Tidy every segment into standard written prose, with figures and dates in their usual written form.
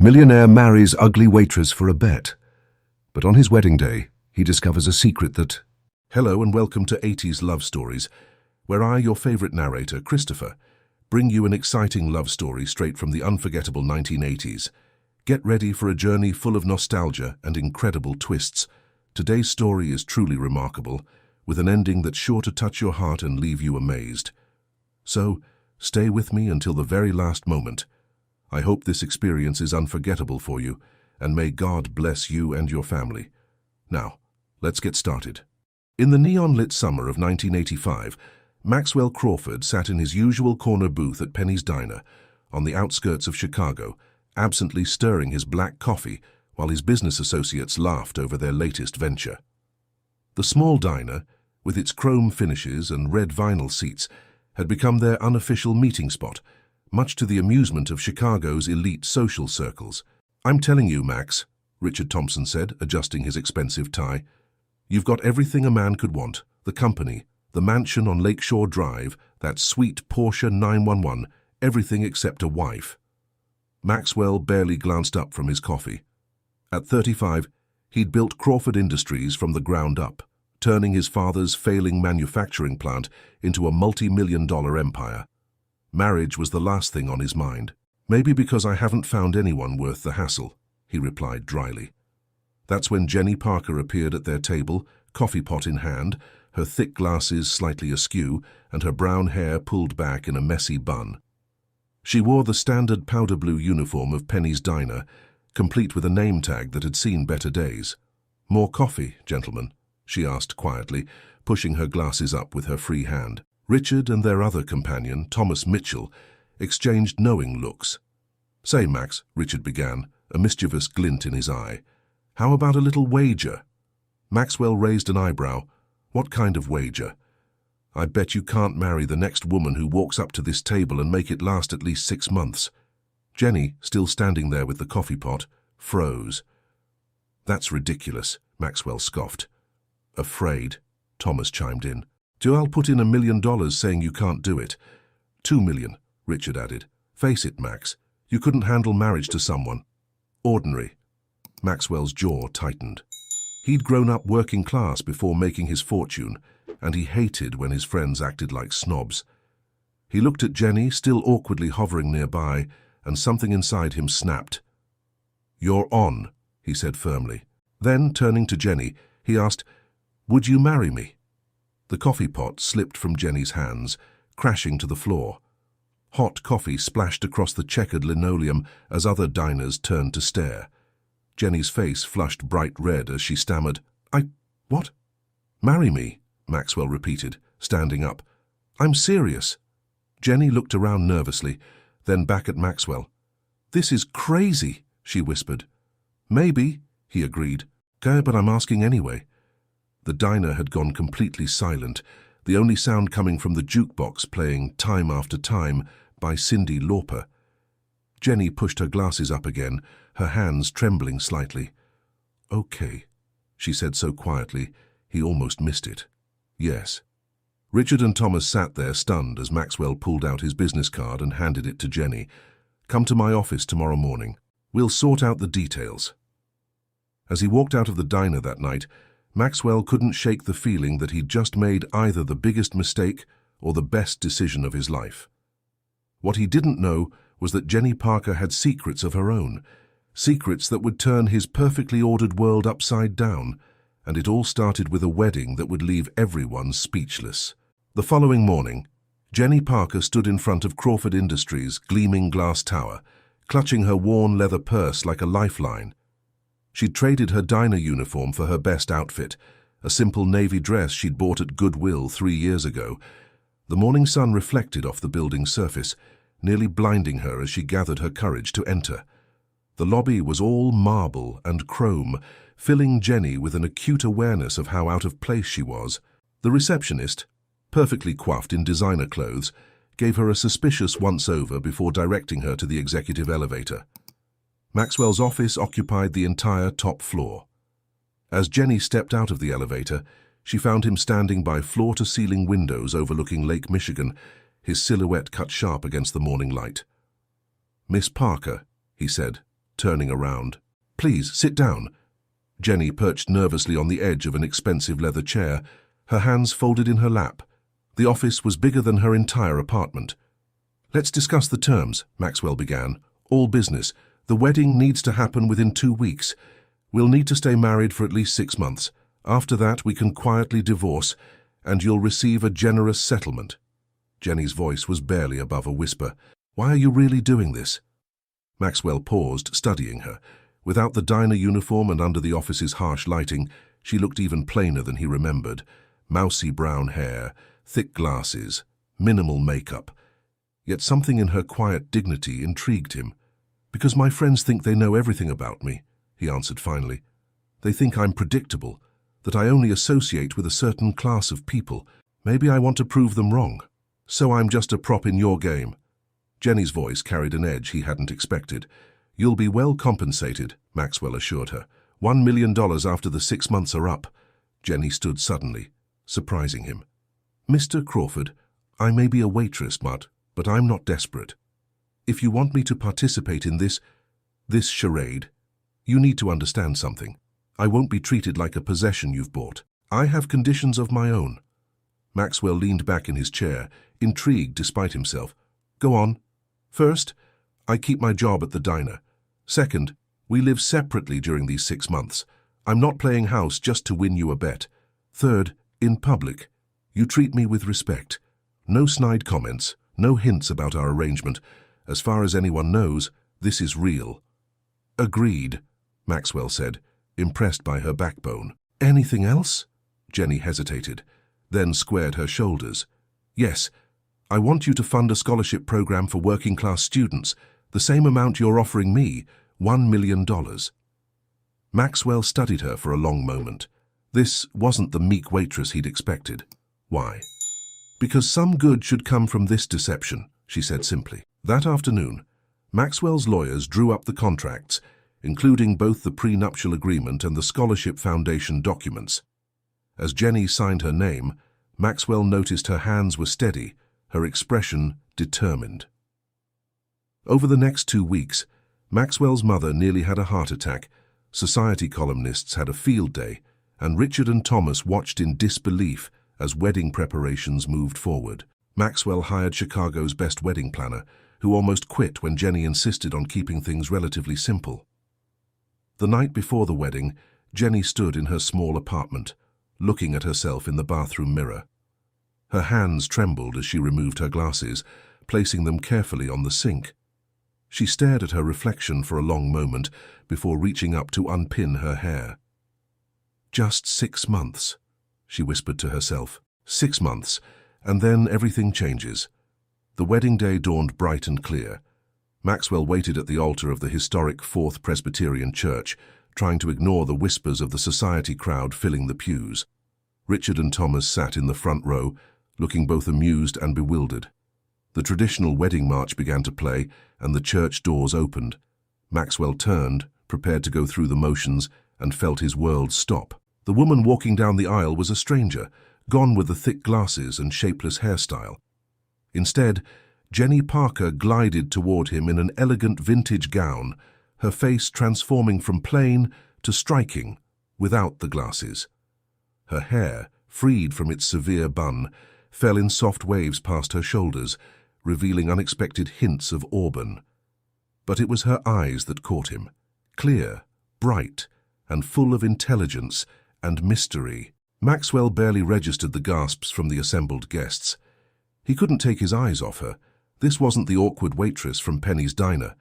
Millionaire marries ugly waitress for a bet. But on his wedding day, he discovers a secret that... Hello and welcome to 80s Love Stories, where I, your favorite narrator, Christopher, bring you an exciting love story straight from the unforgettable 1980s. Get ready for a journey full of nostalgia and incredible twists. Today's story is truly remarkable, with an ending that's sure to touch your heart and leave you amazed. So, stay with me until the very last moment. I hope this experience is unforgettable for you, and may God bless you and your family. Now, let's get started. In the neon-lit summer of 1985, Maxwell Crawford sat in his usual corner booth at Penny's Diner, on the outskirts of Chicago, absently stirring his black coffee while his business associates laughed over their latest venture. The small diner, with its chrome finishes and red vinyl seats, had become their unofficial meeting spot, much to the amusement of Chicago's elite social circles. "I'm telling you, Max," Richard Thompson said, adjusting his expensive tie, "you've got everything a man could want. The company, the mansion on Lakeshore Drive, that sweet Porsche 911, everything except a wife." Maxwell barely glanced up from his coffee. At 35, he'd built Crawford Industries from the ground up, turning his father's failing manufacturing plant into a multi-million-dollar empire. Marriage was the last thing on his mind. "Maybe because I haven't found anyone worth the hassle," he replied dryly. That's when Jenny Parker appeared at their table, coffee pot in hand, her thick glasses slightly askew and her brown hair pulled back in a messy bun. She wore the standard powder blue uniform of Penny's Diner, complete with a name tag that had seen better days. "More coffee, gentlemen?" she asked quietly, pushing her glasses up with her free hand. Richard and their other companion, Thomas Mitchell, exchanged knowing looks. "Say, Max," Richard began, a mischievous glint in his eye, "how about a little wager?" Maxwell raised an eyebrow. "What kind of wager?" "I bet you can't marry the next woman who walks up to this table and make it last at least 6 months. Jenny, still standing there with the coffee pot, froze. "That's ridiculous," Maxwell scoffed. "Afraid," Thomas chimed in. "I'll put in $1 million saying you can't do it." $2 million, Richard added. "Face it, Max, you couldn't handle marriage to someone ordinary." Maxwell's jaw tightened. He'd grown up working class before making his fortune, and he hated when his friends acted like snobs. He looked at Jenny, still awkwardly hovering nearby, and something inside him snapped. "You're on," he said firmly. Then, turning to Jenny, he asked, "Would you marry me?" The coffee pot slipped from Jenny's hands, crashing to the floor. Hot coffee splashed across the checkered linoleum as other diners turned to stare. Jenny's face flushed bright red as she stammered, What? "Marry me," Maxwell repeated, standing up. "I'm serious." Jenny looked around nervously, then back at Maxwell. "This is crazy," she whispered. "Maybe," he agreed. "Okay, but I'm asking anyway." The diner had gone completely silent, the only sound coming from the jukebox playing Time After Time by Cyndi Lauper. Jenny pushed her glasses up again, her hands trembling slightly. "Okay," she said so quietly, he almost missed it. "Yes." Richard and Thomas sat there stunned as Maxwell pulled out his business card and handed it to Jenny. "Come to my office tomorrow morning. We'll sort out the details." As he walked out of the diner that night, Maxwell couldn't shake the feeling that he'd just made either the biggest mistake or the best decision of his life. What he didn't know was that Jenny Parker had secrets of her own, secrets that would turn his perfectly ordered world upside down, and it all started with a wedding that would leave everyone speechless. The following morning, Jenny Parker stood in front of Crawford Industries' gleaming glass tower, clutching her worn leather purse like a lifeline. She'd traded her diner uniform for her best outfit, a simple navy dress she'd bought at Goodwill 3 years ago. The morning sun reflected off the building's surface, nearly blinding her as she gathered her courage to enter. The lobby was all marble and chrome, filling Jenny with an acute awareness of how out of place she was. The receptionist, perfectly coiffed in designer clothes, gave her a suspicious once-over before directing her to the executive elevator. Maxwell's office occupied the entire top floor. As Jenny stepped out of the elevator, she found him standing by floor-to-ceiling windows overlooking Lake Michigan, his silhouette cut sharp against the morning light. "Miss Parker," he said, turning around. "Please, sit down." Jenny perched nervously on the edge of an expensive leather chair, her hands folded in her lap. The office was bigger than her entire apartment. "Let's discuss the terms," Maxwell began. "All business. The wedding needs to happen within 2 weeks. We'll need to stay married for at least 6 months. After that, we can quietly divorce, and you'll receive a generous settlement." Jenny's voice was barely above a whisper. "Why are you really doing this?" Maxwell paused, studying her. Without the diner uniform and under the office's harsh lighting, she looked even plainer than he remembered. Mousy brown hair, thick glasses, minimal makeup. Yet something in her quiet dignity intrigued him. "Because my friends think they know everything about me," he answered finally. "They think I'm predictable, that I only associate with a certain class of people. Maybe I want to prove them wrong. So I'm just a prop in your game." Jenny's voice carried an edge he hadn't expected. "You'll be well compensated," Maxwell assured her. $1 million after the 6 months are up." Jenny stood suddenly, surprising him. "Mr. Crawford, I may be a waitress, but I'm not desperate. If you want me to participate in this charade, you need to understand something. I won't be treated like a possession you've bought. I have conditions of my own." Maxwell leaned back in his chair, intrigued despite himself. "Go on." "First, I keep my job at the diner. Second, we live separately during these 6 months. I'm not playing house just to win you a bet. Third, in public, you treat me with respect. No snide comments, no hints about our arrangement. As far as anyone knows, this is real." "Agreed," Maxwell said, impressed by her backbone. "Anything else?" Jenny hesitated, then squared her shoulders. "Yes, I want you to fund a scholarship program for working-class students, the same amount you're offering me, $1 million. Maxwell studied her for a long moment. This wasn't the meek waitress he'd expected. "Why?" "Because some good should come from this deception," she said simply. That afternoon, Maxwell's lawyers drew up the contracts, including both the prenuptial agreement and the scholarship foundation documents. As Jenny signed her name, Maxwell noticed her hands were steady, her expression determined. Over the next 2 weeks, Maxwell's mother nearly had a heart attack, society columnists had a field day, and Richard and Thomas watched in disbelief as wedding preparations moved forward. Maxwell hired Chicago's best wedding planner, who almost quit when Jenny insisted on keeping things relatively simple. The night before the wedding, Jenny stood in her small apartment, looking at herself in the bathroom mirror. Her hands trembled as she removed her glasses, placing them carefully on the sink. She stared at her reflection for a long moment before reaching up to unpin her hair. "Just 6 months," she whispered to herself. 6 months, and then everything changes. The wedding day dawned bright and clear. Maxwell waited at the altar of the historic Fourth Presbyterian Church, trying to ignore the whispers of the society crowd filling the pews. Richard and Thomas sat in the front row, looking both amused and bewildered. The traditional wedding march began to play, and the church doors opened. Maxwell turned, prepared to go through the motions, and felt his world stop. The woman walking down the aisle was a stranger, gone with the thick glasses and shapeless hairstyle. Instead, Jenny Parker glided toward him in an elegant vintage gown, her face transforming from plain to striking without the glasses. Her hair, freed from its severe bun, fell in soft waves past her shoulders, revealing unexpected hints of auburn. But it was her eyes that caught him, clear, bright, and full of intelligence and mystery. Maxwell barely registered the gasps from the assembled guests. He couldn't take his eyes off her. This wasn't the awkward waitress from Penny's diner.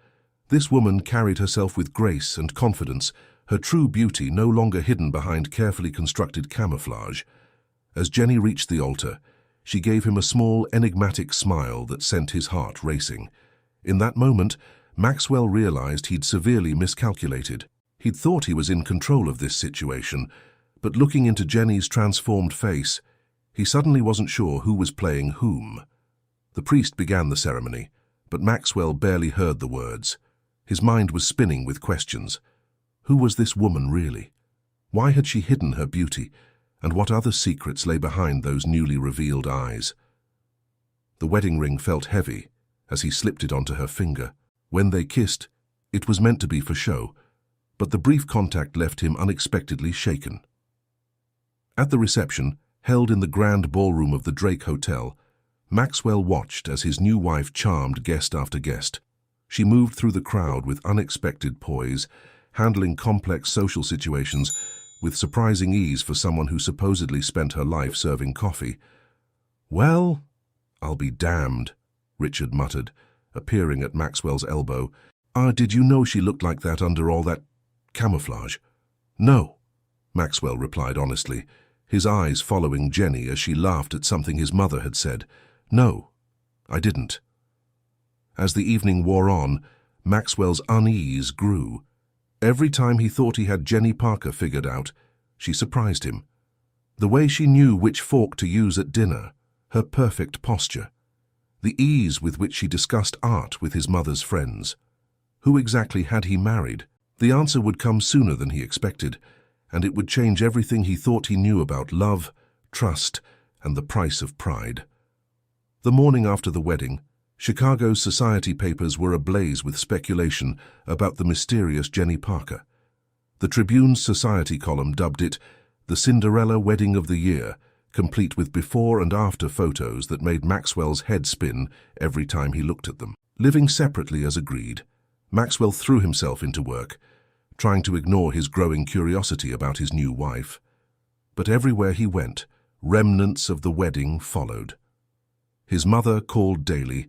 This woman carried herself with grace and confidence, her true beauty no longer hidden behind carefully constructed camouflage. As Jenny reached the altar, she gave him a small, enigmatic smile that sent his heart racing. In that moment, Maxwell realized he'd severely miscalculated. He'd thought he was in control of this situation, but looking into Jenny's transformed face, he suddenly wasn't sure who was playing whom. The priest began the ceremony, but Maxwell barely heard the words. His mind was spinning with questions. Who was this woman really? Why had she hidden her beauty? And what other secrets lay behind those newly revealed eyes? The wedding ring felt heavy as he slipped it onto her finger. When they kissed, It was meant to be for show, but the brief contact left him unexpectedly shaken. At the reception, held in the grand ballroom of the Drake Hotel, Maxwell watched as his new wife charmed guest after guest. She moved through the crowd with unexpected poise, handling complex social situations with surprising ease for someone who supposedly spent her life serving coffee. "Well, I'll be damned," Richard muttered, appearing at Maxwell's elbow. Did you know she looked like that under all that camouflage?" "No," Maxwell replied honestly, his eyes following Jenny as she laughed at something his mother had said. "No, I didn't." As the evening wore on, Maxwell's unease grew. Every time he thought he had Jenny Parker figured out, she surprised him. The way she knew which fork to use at dinner, her perfect posture, the ease with which she discussed art with his mother's friends. Who exactly had he married? The answer would come sooner than he expected, and it would change everything he thought he knew about love, trust, and the price of pride. The morning after the wedding, Chicago's society papers were ablaze with speculation about the mysterious Jenny Parker. The Tribune's society column dubbed it the Cinderella Wedding of the Year, complete with before and after photos that made Maxwell's head spin every time he looked at them. Living separately as agreed, Maxwell threw himself into work, trying to ignore his growing curiosity about his new wife. But everywhere he went, remnants of the wedding followed. His mother called daily,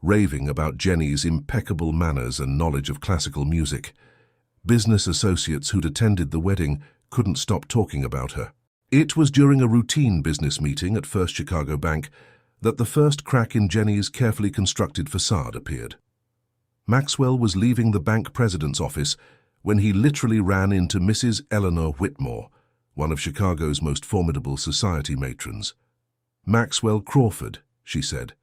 raving about Jenny's impeccable manners and knowledge of classical music. Business associates who'd attended the wedding couldn't stop talking about her. It was during a routine business meeting at First Chicago Bank that the first crack in Jenny's carefully constructed facade appeared. Maxwell was leaving the bank president's office when he literally ran into Mrs. Eleanor Whitmore, one of Chicago's most formidable society matrons. "Maxwell Crawford," she said,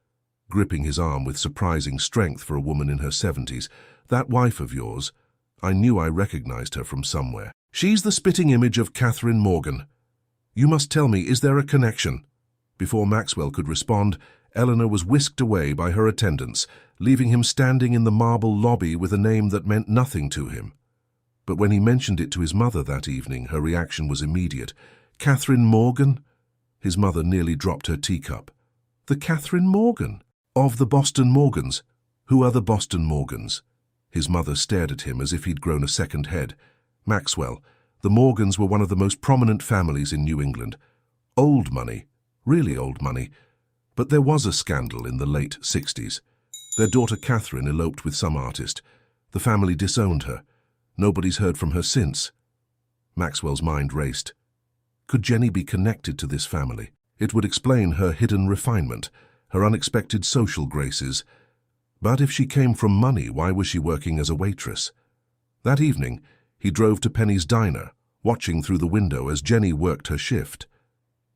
gripping his arm with surprising strength for a woman in her 70s. "That wife of yours, I knew I recognized her from somewhere. She's the spitting image of Catherine Morgan. You must tell me, is there a connection?" Before Maxwell could respond, Eleanor was whisked away by her attendants, leaving him standing in the marble lobby with a name that meant nothing to him. But when he mentioned it to his mother that evening, her reaction was immediate. "Catherine Morgan?" His mother nearly dropped her teacup. "The Catherine Morgan? Of the Boston Morgans? Who are the Boston Morgans?" His mother stared at him as if he'd grown a second head. "Maxwell, the Morgans were one of the most prominent families in New England. Old money, really old money. But there was a scandal in the late 60s. Their daughter Catherine eloped with some artist. The family disowned her. Nobody's heard from her since." Maxwell's mind raced. Could Jenny be connected to this family? It would explain her hidden refinement, her unexpected social graces. But if she came from money, why was she working as a waitress? That evening, he drove to Penny's diner, watching through the window as Jenny worked her shift.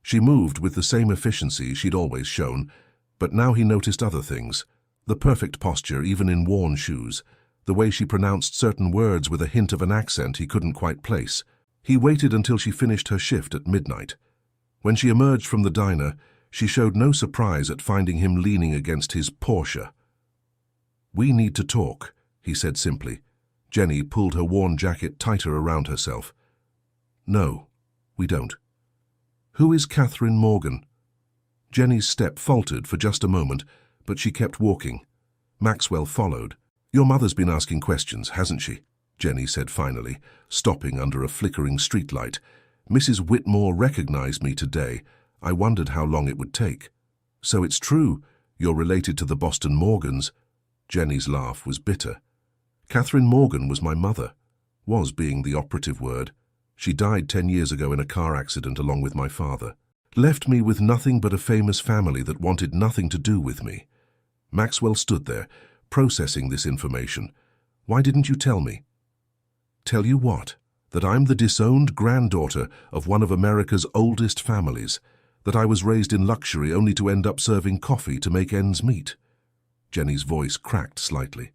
She moved with the same efficiency she'd always shown, but now he noticed other things. The perfect posture, even in worn shoes. The way she pronounced certain words with a hint of an accent he couldn't quite place. He waited until she finished her shift at midnight. When she emerged from the diner, she showed no surprise at finding him leaning against his Porsche. "We need to talk," he said simply. Jenny pulled her worn jacket tighter around herself. "No, we don't." "Who is Catherine Morgan?" Jenny's step faltered for just a moment, but she kept walking. Maxwell followed. "Your mother's been asking questions, hasn't she?" Jenny said finally, stopping under a flickering streetlight. "Mrs. Whitmore recognized me today. I wondered how long it would take." "So it's true, you're related to the Boston Morgans?" Jenny's laugh was bitter. "Catherine Morgan was my mother," was being the operative word. "She died 10 years ago in a car accident along with my father. Left me with nothing but a famous family that wanted nothing to do with me." Maxwell stood there, processing this information. "Why didn't you tell me?" "Tell you what? That I'm the disowned granddaughter of one of America's oldest families, that I was raised in luxury only to end up serving coffee to make ends meet." Jenny's voice cracked slightly.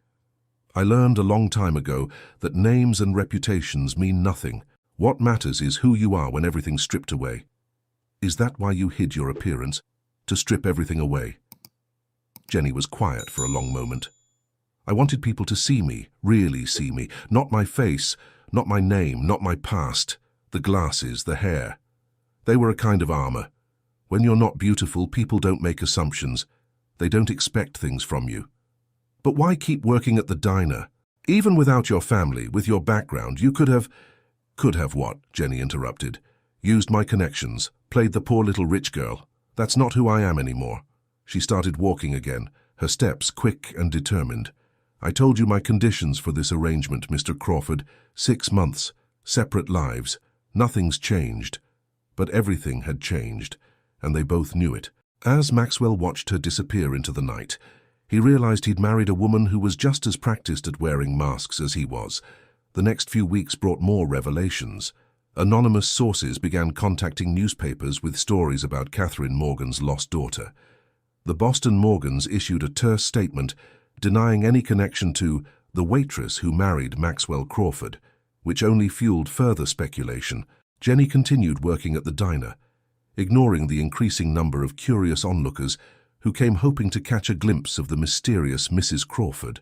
"I learned a long time ago that names and reputations mean nothing. What matters is who you are when everything's stripped away." "Is that why you hid your appearance? To strip everything away?" Jenny was quiet for a long moment. I wanted people to see me, really see me, not my face, not my name, not my past, the glasses, the hair. They were a kind of armor. When you're not beautiful, people don't make assumptions. They don't expect things from you. But why keep working at the diner? Even without your family, with your background, you could have... Could have what? Jenny interrupted. Used my connections, played the poor little rich girl. That's not who I am anymore. She started walking again, her steps quick and determined. I told you my conditions for this arrangement, Mr. Crawford. 6 months, separate lives. Nothing's changed. But everything had changed, and they both knew it. As Maxwell watched her disappear into the night, he realized he'd married a woman who was just as practiced at wearing masks as he was. The next few weeks brought more revelations. Anonymous sources began contacting newspapers with stories about Catherine Morgan's lost daughter. The Boston Morgans issued a terse statement denying any connection to the waitress who married Maxwell Crawford, which only fueled further speculation. Jenny continued working at the diner, ignoring the increasing number of curious onlookers who came hoping to catch a glimpse of the mysterious Mrs. Crawford.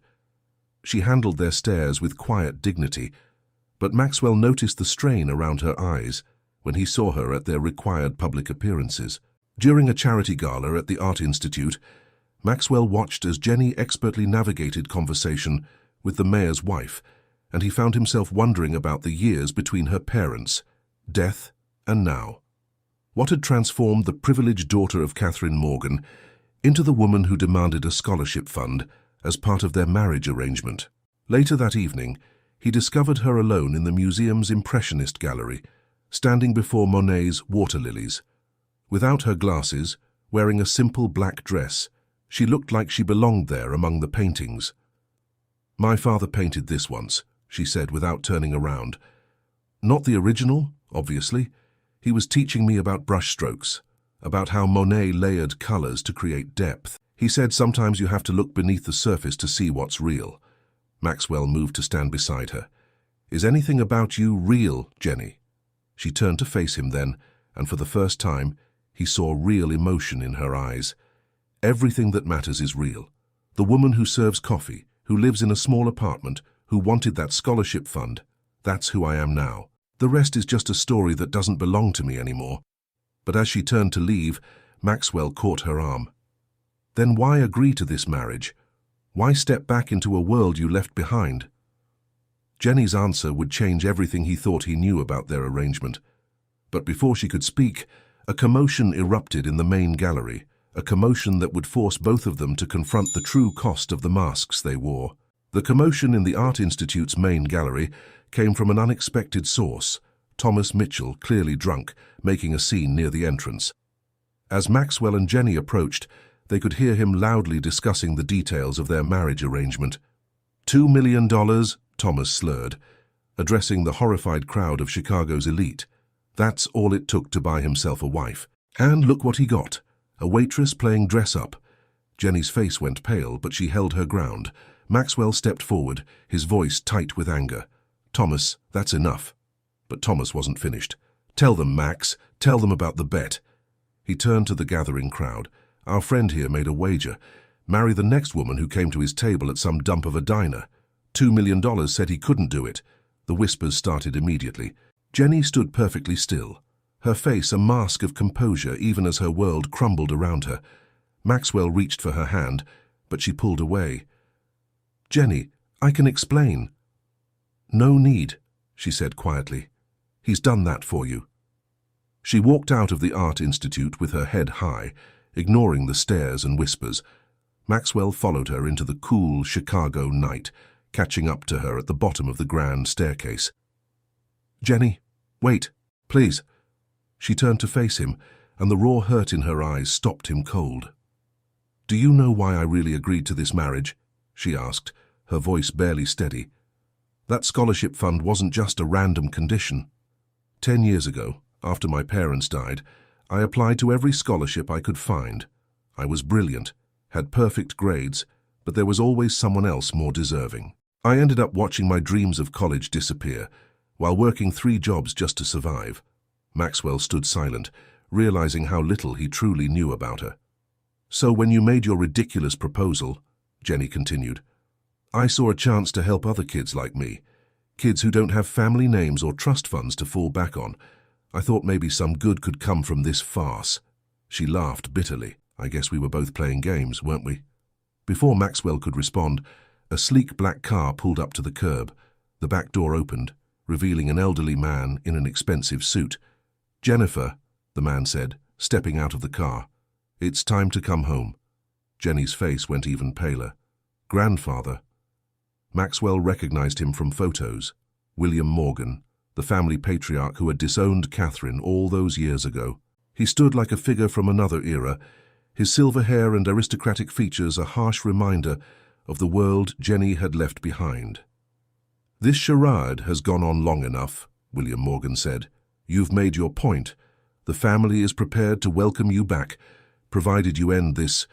She handled their stares with quiet dignity, but Maxwell noticed the strain around her eyes when he saw her at their required public appearances. During a charity gala at the Art Institute, Maxwell watched as Jenny expertly navigated conversation with the mayor's wife, and he found himself wondering about the years between her parents, death, and now. What had transformed the privileged daughter of Catherine Morgan into the woman who demanded a scholarship fund as part of their marriage arrangement? Later that evening, he discovered her alone in the museum's Impressionist gallery, standing before Monet's Water Lilies. Without her glasses, wearing a simple black dress, she looked like she belonged there among the paintings. "My father painted this once," she said without turning around. "Not the original, obviously. He was teaching me about brushstrokes, about how Monet layered colors to create depth. He said sometimes you have to look beneath the surface to see what's real." Maxwell moved to stand beside her. "Is anything about you real, Jenny?" She turned to face him then, and for the first time, he saw real emotion in her eyes. "Everything that matters is real. The woman who serves coffee, who lives in a small apartment, who wanted that scholarship fund, that's who I am now. The rest is just a story that doesn't belong to me anymore." But as she turned to leave, Maxwell caught her arm. "Then why agree to this marriage? Why step back into a world you left behind?" Jenny's answer would change everything he thought he knew about their arrangement. But before she could speak, a commotion erupted in the main gallery, a commotion that would force both of them to confront the true cost of the masks they wore. The commotion in the Art Institute's main gallery came from an unexpected source, Thomas Mitchell, clearly drunk, making a scene near the entrance. As Maxwell and Jenny approached, they could hear him loudly discussing the details of their marriage arrangement. $2 million, Thomas slurred, addressing the horrified crowd of Chicago's elite. That's all it took to buy himself a wife. And look what he got, a waitress playing dress-up. Jenny's face went pale, but she held her ground. Maxwell stepped forward, his voice tight with anger. "Thomas, that's enough." But Thomas wasn't finished. "Tell them, Max. Tell them about the bet." He turned to the gathering crowd. "Our friend here made a wager. Marry the next woman who came to his table at some dump of a diner. $2 million said he couldn't do it." The whispers started immediately. Jenny stood perfectly still, her face a mask of composure even as her world crumbled around her. Maxwell reached for her hand, but she pulled away. "Jenny, I can explain." "No need," she said quietly. "He's done that for you." She walked out of the Art Institute with her head high, ignoring the stares and whispers. Maxwell followed her into the cool Chicago night, catching up to her at the bottom of the grand staircase. "Jenny, wait, please." She turned to face him, and the raw hurt in her eyes stopped him cold. "Do you know why I really agreed to this marriage?" she asked, her voice barely steady. "That scholarship fund wasn't just a random condition. 10 years ago, after my parents died, I applied to every scholarship I could find. I was brilliant, had perfect grades, but there was always someone else more deserving. I ended up watching my dreams of college disappear, while working 3 jobs just to survive." Maxwell stood silent, realizing how little he truly knew about her. "So when you made your ridiculous proposal," Jenny continued, I saw a chance to help other kids like me, kids who don't have family names or trust funds to fall back on. I thought maybe some good could come from this farce." She laughed bitterly. "I guess we were both playing games, weren't we?" Before Maxwell could respond, a sleek black car pulled up to the curb. The back door opened, revealing an elderly man in an expensive suit. "Jennifer," the man said, stepping out of the car. "It's time to come home." Jenny's face went even paler. "Grandfather." Maxwell recognized him from photos. William Morgan, the family patriarch who had disowned Catherine all those years ago. He stood like a figure from another era, his silver hair and aristocratic features a harsh reminder of the world Jenny had left behind. "This charade has gone on long enough," William Morgan said. "You've made your point. The family is prepared to welcome you back, provided you end this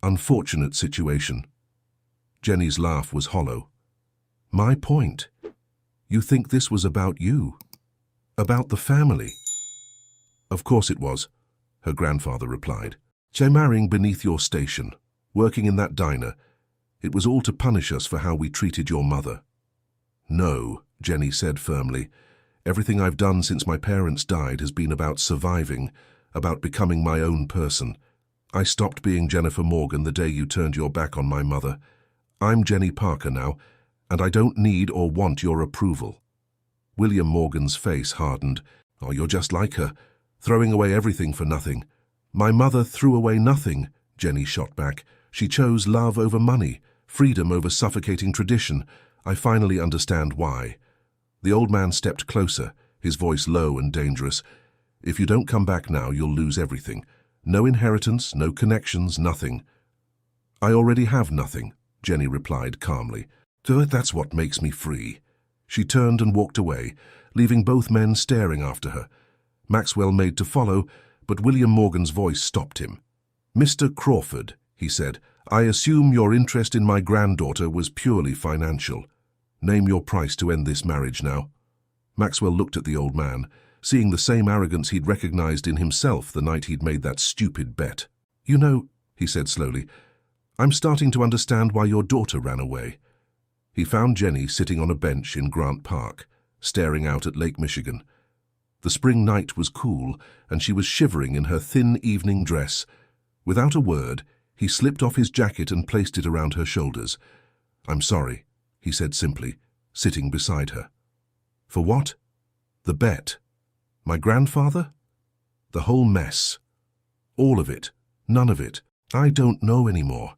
unfortunate situation." Jenny's laugh was hollow. "My point? You think this was about you? About the family?" "Of course it was," her grandfather replied. "Marrying beneath your station, working in that diner. It was all to punish us for how we treated your mother." "No," Jenny said firmly. "Everything I've done since my parents died has been about surviving, about becoming my own person. I stopped being Jennifer Morgan the day you turned your back on my mother. I'm Jenny Parker now, and I don't need or want your approval." William Morgan's face hardened. "Oh, you're just like her, throwing away everything for nothing." "My mother threw away nothing," Jenny shot back. "She chose love over money, freedom over suffocating tradition. I finally understand why." The old man stepped closer, his voice low and dangerous. "If you don't come back now, you'll lose everything. No inheritance, no connections, nothing." "I already have nothing," Jenny replied calmly. "So that's what makes me free." She turned and walked away, leaving both men staring after her. Maxwell made to follow, but William Morgan's voice stopped him. "Mr. Crawford," he said, "I assume your interest in my granddaughter was purely financial. Name your price to end this marriage now." Maxwell looked at the old man, seeing the same arrogance he'd recognized in himself the night he'd made that stupid bet. "You know," he said slowly, "I'm starting to understand why your daughter ran away." He found Jenny sitting on a bench in Grant Park, staring out at Lake Michigan. The spring night was cool, and she was shivering in her thin evening dress. Without a word, he slipped off his jacket and placed it around her shoulders. "I'm sorry," he said simply, sitting beside her. "For what?" "The bet. My grandfather? The whole mess. All of it. None of it. I don't know anymore."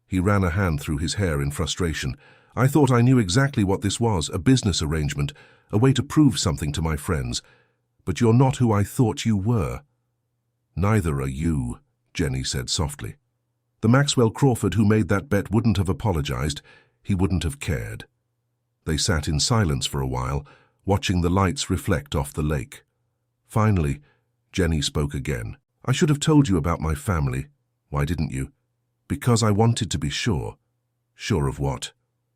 He ran a hand through his hair in frustration. "I thought I knew exactly what this was, a business arrangement, a way to prove something to my friends. But you're not who I thought you were." "Neither are you," Jenny said softly. "The Maxwell Crawford who made that bet wouldn't have apologized. He wouldn't have cared." They sat in silence for a while, watching the lights reflect off the lake. Finally, Jenny spoke again. "I should have told you about my family. Why didn't you?" "Because I wanted to be sure." "Sure of what?"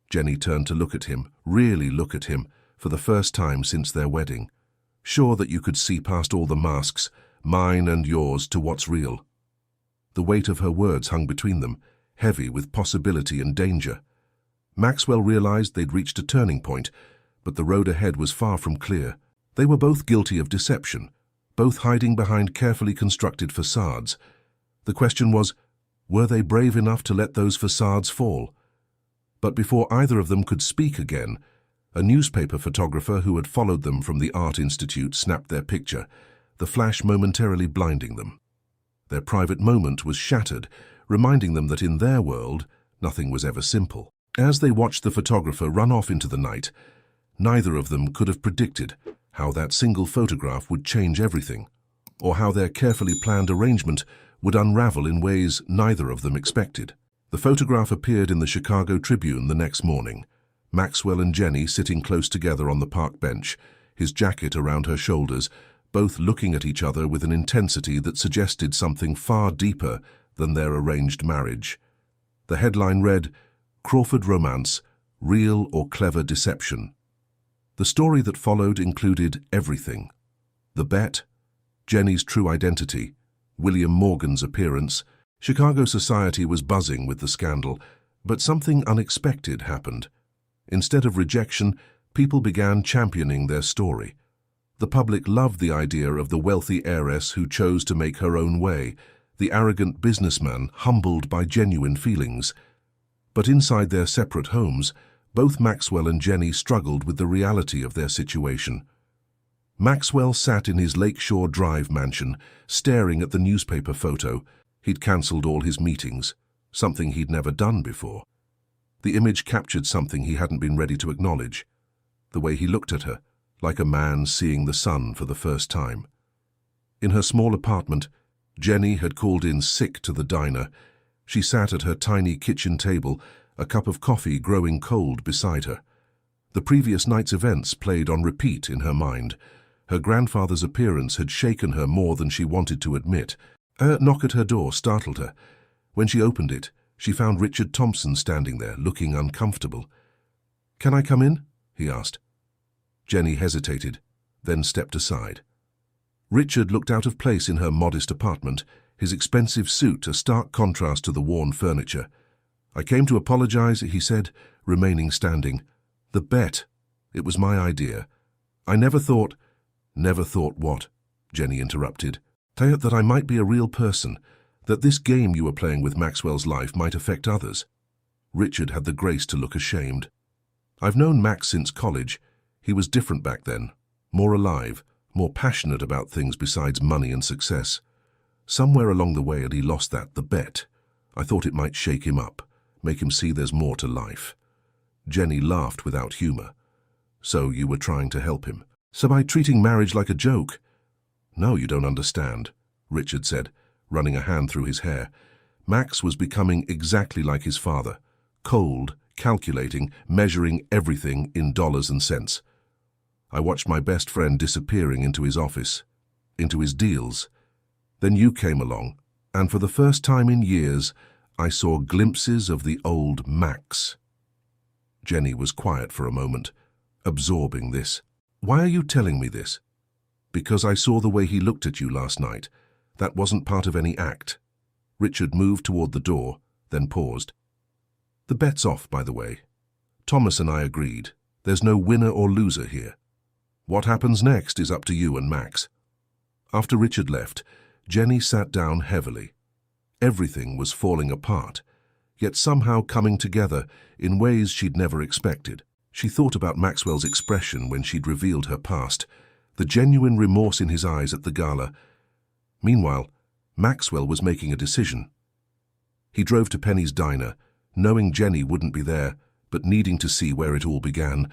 Jenny turned to look at him, really look at him, for the first time since their wedding. "Sure that you could see past all the masks, mine and yours, to what's real." The weight of her words hung between them, heavy with possibility and danger. Maxwell realized they'd reached a turning point, but the road ahead was far from clear. They were both guilty of deception, both hiding behind carefully constructed facades. The question was, were they brave enough to let those facades fall? But before either of them could speak again, a newspaper photographer who had followed them from the Art Institute snapped their picture, the flash momentarily blinding them. Their private moment was shattered, reminding them that in their world, nothing was ever simple. As they watched the photographer run off into the night, neither of them could have predicted how that single photograph would change everything, or how their carefully planned arrangement would unravel in ways neither of them expected. The photograph appeared in the Chicago Tribune the next morning. Maxwell and Jenny sitting close together on the park bench, his jacket around her shoulders, both looking at each other with an intensity that suggested something far deeper than their arranged marriage. The headline read, "Crawford Romance, Real or Clever Deception." The story that followed included everything. The bet, Jenny's true identity, William Morgan's appearance. Chicago society was buzzing with the scandal, But something unexpected happened. Instead of rejection, people began championing their story. The public loved the idea of the wealthy heiress who chose to make her own way, the arrogant businessman humbled by genuine feelings. But inside their separate homes, both Maxwell and Jenny struggled with the reality of their situation. Maxwell sat in his Lakeshore Drive mansion, staring at the newspaper photo. He'd cancelled all his meetings, something he'd never done before. The image captured something he hadn't been ready to acknowledge. The way he looked at her, like a man seeing the sun for the first time. In her small apartment, Jenny had called in sick to the diner. She sat at her tiny kitchen table, a cup of coffee growing cold beside her. The previous night's events played on repeat in her mind. Her grandfather's appearance had shaken her more than she wanted to admit. A knock at her door startled her. When she opened it, she found Richard Thompson standing there, looking uncomfortable. "Can I come in?" he asked. Jenny hesitated, then stepped aside. Richard looked out of place in her modest apartment, his expensive suit a stark contrast to the worn furniture. "I came to apologize," he said, remaining standing. "The bet. It was my idea. I never thought—" "Never thought what?" Jenny interrupted. "That I might be a real person, that this game you were playing with Maxwell's life might affect others." Richard had the grace to look ashamed. "I've known Max since college. He was different back then, more alive, more passionate about things besides money and success. Somewhere along the way he lost the bet. I thought it might shake him up, make him see there's more to life." Jenny laughed without humor. "So you were trying to help him? So by treating marriage like a joke?" "No, you don't understand," Richard said, running a hand through his hair. "Max was becoming exactly like his father, cold, calculating, measuring everything in dollars and cents. I watched my best friend disappearing into his office, into his deals. Then you came along, and for the first time in years, I saw glimpses of the old Max." Jenny was quiet for a moment, absorbing this. "Why are you telling me this?" "Because I saw the way he looked at you last night. That wasn't part of any act." Richard moved toward the door, then paused. "The bet's off, by the way. Thomas and I agreed. There's no winner or loser here. What happens next is up to you and Max." After Richard left, Jenny sat down heavily. Everything was falling apart, yet somehow coming together in ways she'd never expected. She thought about Maxwell's expression when she'd revealed her past, the genuine remorse in his eyes at the gala. Meanwhile, Maxwell was making a decision. He drove to Penny's diner, knowing Jenny wouldn't be there, but needing to see where it all began.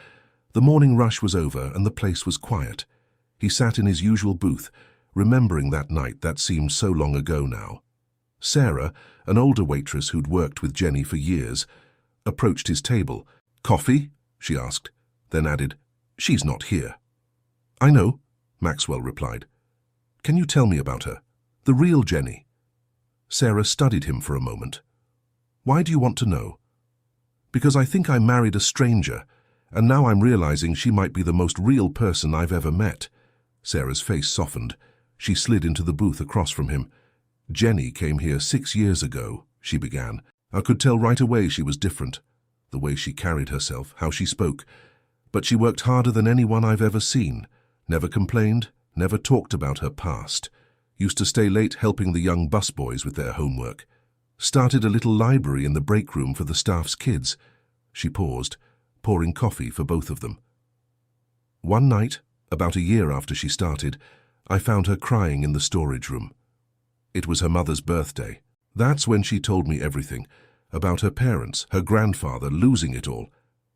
The morning rush was over and the place was quiet. He sat in his usual booth, remembering that night that seemed so long ago now. Sarah, an older waitress who'd worked with Jenny for years, approached his table. "Coffee?" she asked, then added, "She's not here." "I know," Maxwell replied. "Can you tell me about her? The real Jenny?" Sarah studied him for a moment. "Why do you want to know?" "Because I think I married a stranger, and now I'm realizing she might be the most real person I've ever met." Sarah's face softened. She slid into the booth across from him. "Jenny came here 6 years ago," she began. "I could tell right away she was different. The way she carried herself, how she spoke. But she worked harder than anyone I've ever seen. Never complained, never talked about her past. Used to stay late helping the young busboys with their homework. Started a little library in the break room for the staff's kids." She paused, pouring coffee for both of them. "One night, about a year after she started, I found her crying in the storage room. It was her mother's birthday. That's when she told me everything, about her parents, her grandfather, losing it all.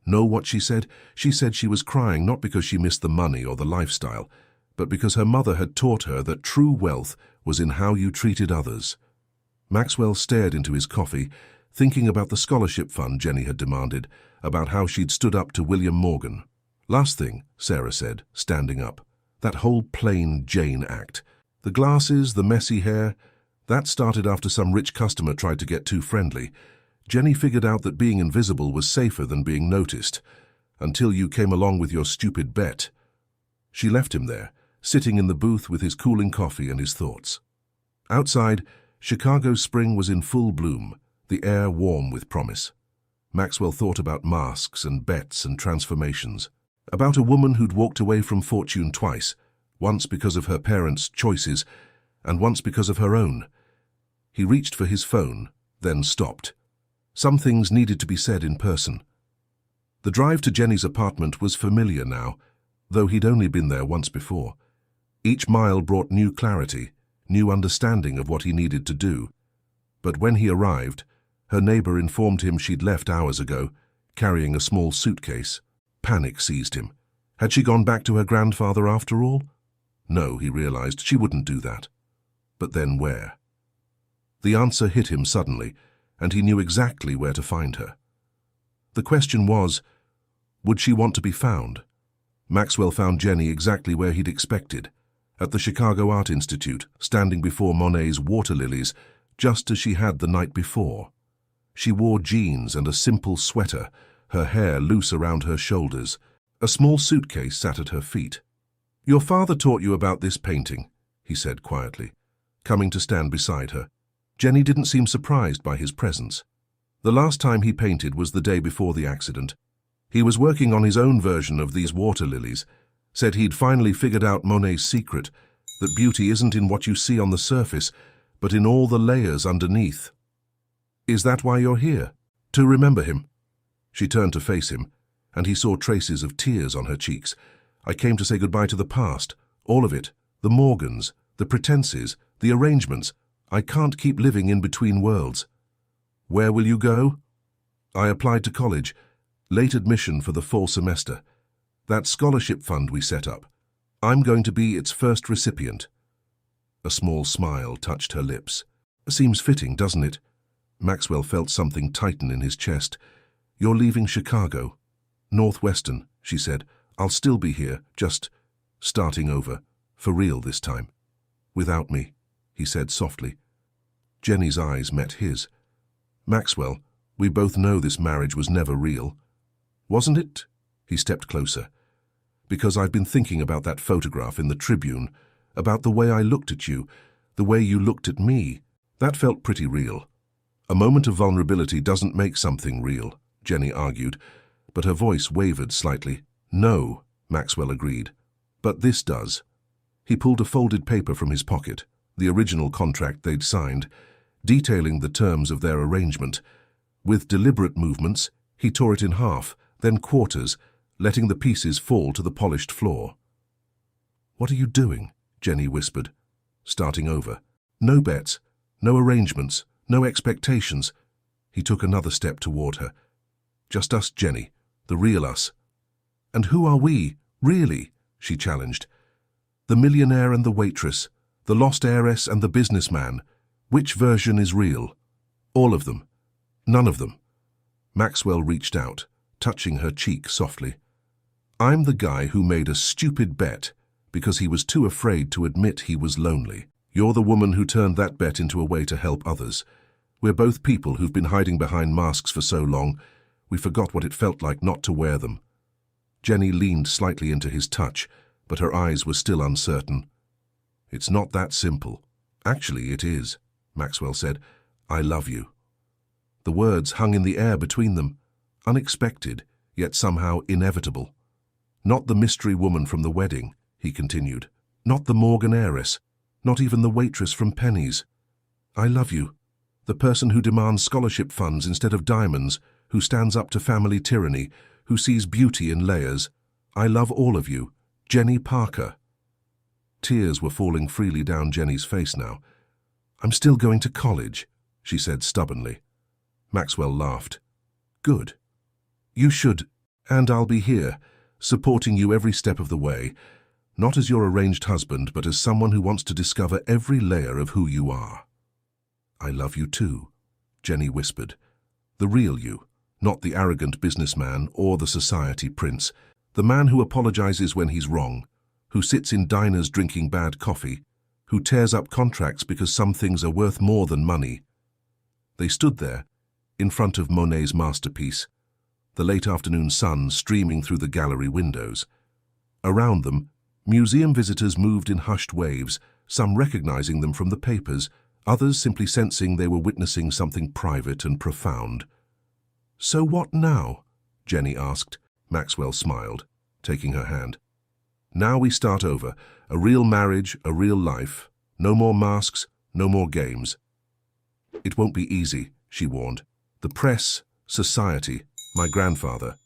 Know what she said? She said she was crying not because she missed the money or the lifestyle, but because her mother had taught her that true wealth was in how you treated others." Maxwell stared into his coffee, thinking about the scholarship fund Jenny had demanded, about how she'd stood up to William Morgan. "Last thing," Sarah said, standing up. "That whole plain Jane act. The glasses, the messy hair, that started after some rich customer tried to get too friendly. Jenny figured out that being invisible was safer than being noticed, until you came along with your stupid bet." She left him there, sitting in the booth with his cooling coffee and his thoughts. Outside, Chicago's spring was in full bloom, the air warm with promise. Maxwell thought about masks and bets and transformations, about a woman who'd walked away from fortune twice, once because of her parents' choices and once because of her own. He reached for his phone, then stopped. Some things needed to be said in person. The drive to Jenny's apartment was familiar now, though he'd only been there once before. Each mile brought new clarity, new understanding of what he needed to do. But when he arrived, her neighbor informed him she'd left hours ago, carrying a small suitcase. Panic seized him. Had she gone back to her grandfather after all? No, he realized, she wouldn't do that. But then where? The answer hit him suddenly, and he knew exactly where to find her. The question was, would she want to be found? Maxwell found Jenny exactly where he'd expected, at the Chicago Art Institute, standing before Monet's water lilies, just as she had the night before. She wore jeans and a simple sweater, her hair loose around her shoulders. A small suitcase sat at her feet. "Your father taught you about this painting," he said quietly, coming to stand beside her. Jenny didn't seem surprised by his presence. The last time he painted was the day before the accident. He was working on his own version of these water lilies, said he'd finally figured out Monet's secret, that beauty isn't in what you see on the surface, but in all the layers underneath. "Is that why you're here? To remember him?" She turned to face him, and he saw traces of tears on her cheeks. "I came to say goodbye to the past, all of it, the Morgans, the pretenses, the arrangements. I can't keep living in between worlds." "Where will you go?" "I applied to college, late admission for the fall semester. That scholarship fund we set up. I'm going to be its first recipient." A small smile touched her lips. "Seems fitting, doesn't it?" Maxwell felt something tighten in his chest. "You're leaving Chicago." "Northwestern," she said. "I'll still be here, just starting over, for real this time." "Without me," he said softly. Jenny's eyes met his. "Maxwell, we both know this marriage was never real." "Wasn't it?" He stepped closer. "Because I've been thinking about that photograph in the Tribune, about the way I looked at you, the way you looked at me. That felt pretty real." "A moment of vulnerability doesn't make something real," Jenny argued, but her voice wavered slightly. "No," Maxwell agreed. "But this does." He pulled a folded paper from his pocket, the original contract they'd signed, detailing the terms of their arrangement. With deliberate movements, he tore it in half, then quarters, letting the pieces fall to the polished floor. "What are you doing?" Jenny whispered, starting over. "No bets, no arrangements, no expectations." He took another step toward her. "Just us, Jenny, the real us." "And who are we, really?" she challenged. "The millionaire and the waitress, the lost heiress and the businessman. Which version is real?" "All of them. None of them." Maxwell reached out, touching her cheek softly. "I'm the guy who made a stupid bet because he was too afraid to admit he was lonely. You're the woman who turned that bet into a way to help others. We're both people who've been hiding behind masks for so long, we forgot what it felt like not to wear them." Jenny leaned slightly into his touch, but her eyes were still uncertain. "It's not that simple." "Actually, it is," Maxwell said. "I love you." The words hung in the air between them, unexpected, yet somehow inevitable. "Not the mystery woman from the wedding," he continued. "Not the Morgan heiress. Not even the waitress from Penny's. I love you. The person who demands scholarship funds instead of diamonds, who stands up to family tyranny, who sees beauty in layers. I love all of you. Jenny Parker." Tears were falling freely down Jenny's face now. "I'm still going to college," she said stubbornly. Maxwell laughed. "Good. You should, and I'll be here, supporting you every step of the way, not as your arranged husband, but as someone who wants to discover every layer of who you are." "I love you too," Jenny whispered. "The real you, not the arrogant businessman or the society prince, the man who apologizes when he's wrong, who sits in diners drinking bad coffee, who tears up contracts because some things are worth more than money." They stood there, in front of Monet's masterpiece, the late afternoon sun streaming through the gallery windows. Around them, museum visitors moved in hushed waves, some recognizing them from the papers, others simply sensing they were witnessing something private and profound. "So what now?" Jenny asked. Maxwell smiled, taking her hand. "Now we start over. A real marriage, a real life. No more masks, no more games." "It won't be easy," she warned. "The press, society, my grandfather."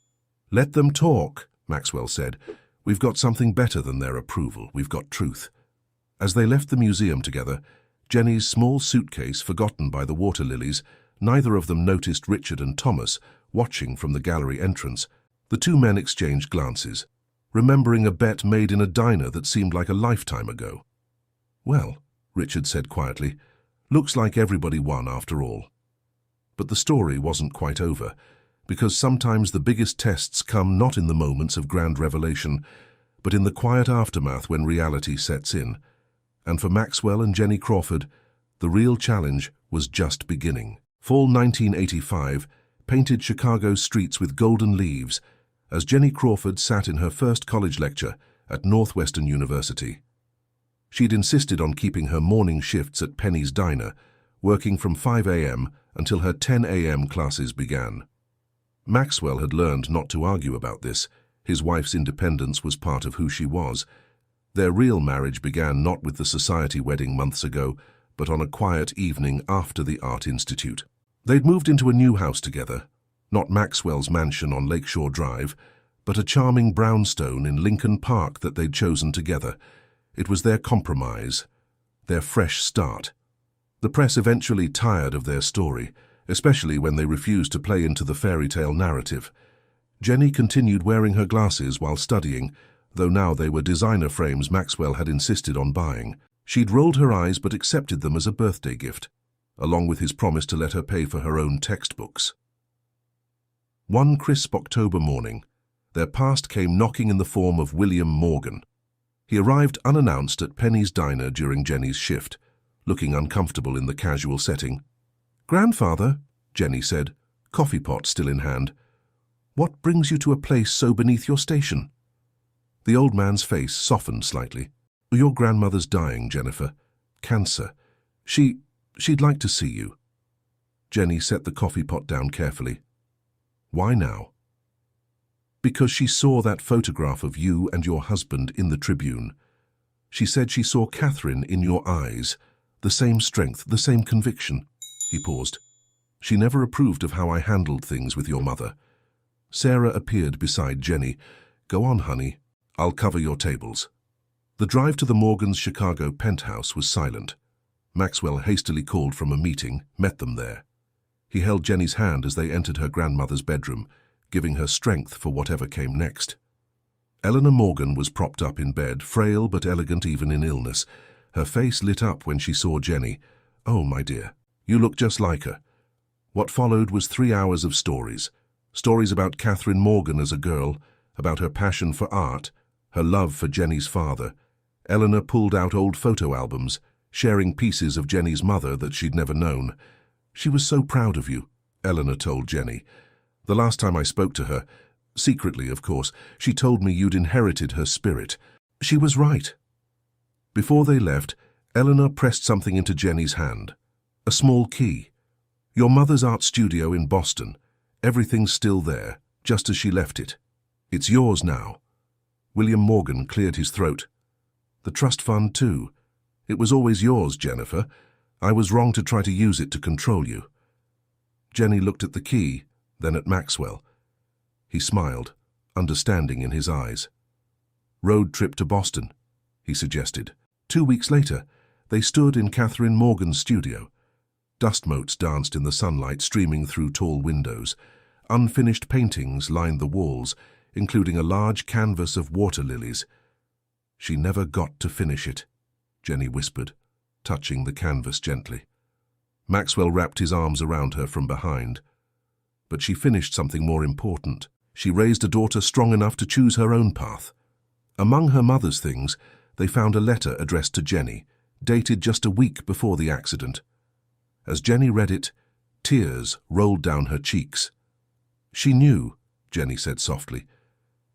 "Let them talk," Maxwell said. "We've got something better than their approval. We've got truth." As they left the museum together, Jenny's small suitcase forgotten by the water lilies, neither of them noticed Richard and Thomas watching from the gallery entrance. The two men exchanged glances, remembering a bet made in a diner that seemed like a lifetime ago. "Well," Richard said quietly, "looks like everybody won after all." But the story wasn't quite over, because sometimes the biggest tests come not in the moments of grand revelation, but in the quiet aftermath when reality sets in. And for Maxwell and Jenny Crawford, the real challenge was just beginning. Fall 1985 painted Chicago's streets with golden leaves as Jenny Crawford sat in her first college lecture at Northwestern University. She'd insisted on keeping her morning shifts at Penny's Diner, working from 5 a.m. until her 10 a.m. classes began. Maxwell had learned not to argue about this. His wife's independence was part of who she was. Their real marriage began not with the society wedding months ago, but on a quiet evening after the Art Institute. They'd moved into a new house together, not Maxwell's mansion on Lakeshore Drive, but a charming brownstone in Lincoln Park that they'd chosen together. It was their compromise, their fresh start. The press eventually tired of their story, especially when they refused to play into the fairy tale narrative. Jenny continued wearing her glasses while studying, though now they were designer frames Maxwell had insisted on buying. She'd rolled her eyes but accepted them as a birthday gift, along with his promise to let her pay for her own textbooks. One crisp October morning, their past came knocking in the form of William Morgan. He arrived unannounced at Penny's Diner during Jenny's shift, looking uncomfortable in the casual setting. "Grandfather," Jenny said, coffee pot still in hand, "what brings you to a place so beneath your station?" The old man's face softened slightly. "Your grandmother's dying, Jennifer. Cancer. She'd like to see you." Jenny set the coffee pot down carefully. "Why now?" "Because she saw that photograph of you and your husband in the Tribune. She said she saw Catherine in your eyes, the same strength, the same conviction." He paused. "She never approved of how I handled things with your mother." Sarah appeared beside Jenny. "Go on, honey. I'll cover your tables." The drive to the Morgans' Chicago penthouse was silent. Maxwell hastily called from a meeting, met them there. He held Jenny's hand as they entered her grandmother's bedroom, giving her strength for whatever came next. Eleanor Morgan was propped up in bed, frail but elegant even in illness. Her face lit up when she saw Jenny. "Oh, my dear, you look just like her." What followed was 3 hours of stories. Stories about Catherine Morgan as a girl, about her passion for art, her love for Jenny's father. Eleanor pulled out old photo albums, sharing pieces of Jenny's mother that she'd never known. "She was so proud of you," Eleanor told Jenny. "The last time I spoke to her, secretly of course, she told me you'd inherited her spirit. She was right." Before they left, Eleanor pressed something into Jenny's hand. A small key. "Your mother's art studio in Boston. Everything's still there, just as she left it. It's yours now." William Morgan cleared his throat. "The trust fund, too. It was always yours, Jennifer. I was wrong to try to use it to control you." Jenny looked at the key, then at Maxwell. He smiled, understanding in his eyes. "Road trip to Boston," he suggested. 2 weeks later, they stood in Catherine Morgan's studio. Dust motes danced in the sunlight streaming through tall windows. Unfinished paintings lined the walls, including a large canvas of water lilies. "She never got to finish it," Jenny whispered, touching the canvas gently. Maxwell wrapped his arms around her from behind. But she finished something more important. She raised a daughter strong enough to choose her own path. Among her mother's things, they found a letter addressed to Jenny, dated just a week before the accident. As Jenny read it, tears rolled down her cheeks. "She knew," Jenny said softly.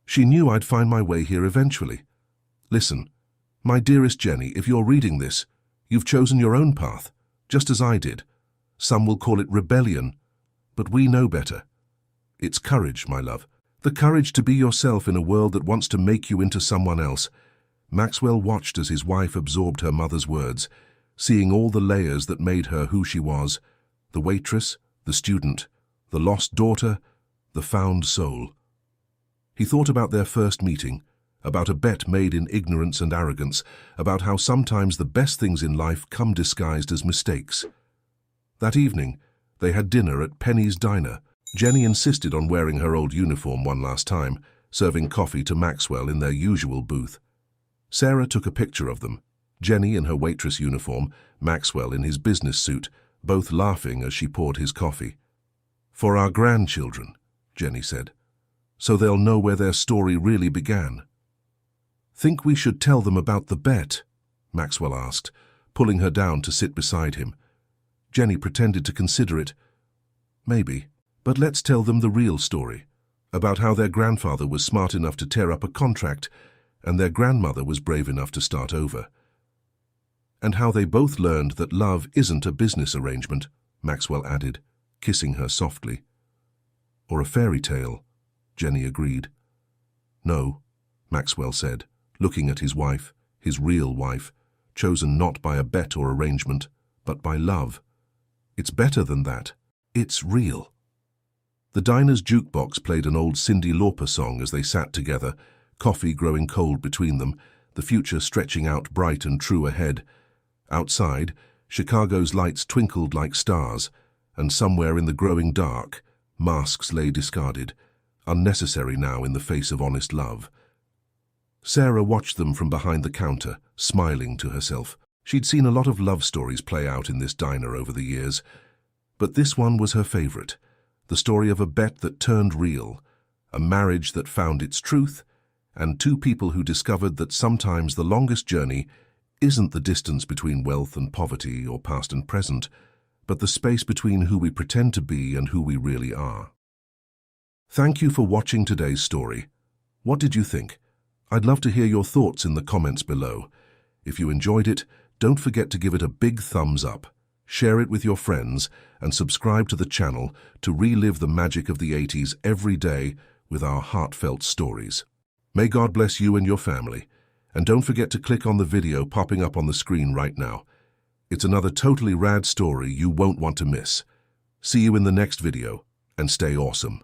"She knew I'd find my way here eventually. Listen, my dearest Jenny, if you're reading this, you've chosen your own path, just as I did. Some will call it rebellion, but we know better. It's courage, my love. The courage to be yourself in a world that wants to make you into someone else. Maxwell watched as his wife absorbed her mother's words, seeing all the layers that made her who she was: the waitress, the student, the lost daughter, the found soul. He thought about their first meeting, about a bet made in ignorance and arrogance, about how sometimes the best things in life come disguised as mistakes. That evening, they had dinner at Penny's Diner. Jenny insisted on wearing her old uniform one last time, serving coffee to Maxwell in their usual booth. Sarah took a picture of them, Jenny in her waitress uniform, Maxwell in his business suit, both laughing as she poured his coffee. "For our grandchildren," Jenny said, "so they'll know where their story really began." "Think we should tell them about the bet?" Maxwell asked, pulling her down to sit beside him. Jenny pretended to consider it. "Maybe, but let's tell them the real story, about how their grandfather was smart enough to tear up a contract and their grandmother was brave enough to start over. And how they both learned that love isn't a business arrangement," Maxwell added, kissing her softly. "Or a fairy tale," Jenny agreed. "No," Maxwell said, looking at his wife, his real wife, chosen not by a bet or arrangement, but by love. "It's better than that. It's real." The diner's jukebox played an old Cyndi Lauper song as they sat together, coffee growing cold between them, the future stretching out bright and true ahead. Outside, Chicago's lights twinkled like stars, and somewhere in the growing dark, masks lay discarded, unnecessary now in the face of honest love. Sarah watched them from behind the counter, smiling to herself. She'd seen a lot of love stories play out in this diner over the years, but this one was her favorite, the story of a bet that turned real, a marriage that found its truth, and two people who discovered that sometimes the longest journey isn't the distance between wealth and poverty or past and present, but the space between who we pretend to be and who we really are. Thank you for watching today's story. What did you think? I'd love to hear your thoughts in the comments below. If you enjoyed it, don't forget to give it a big thumbs up, share it with your friends, and subscribe to the channel to relive the magic of the 80s every day with our heartfelt stories. May God bless you and your family, and don't forget to click on the video popping up on the screen right now. It's another totally rad story you won't want to miss. See you in the next video, and stay awesome.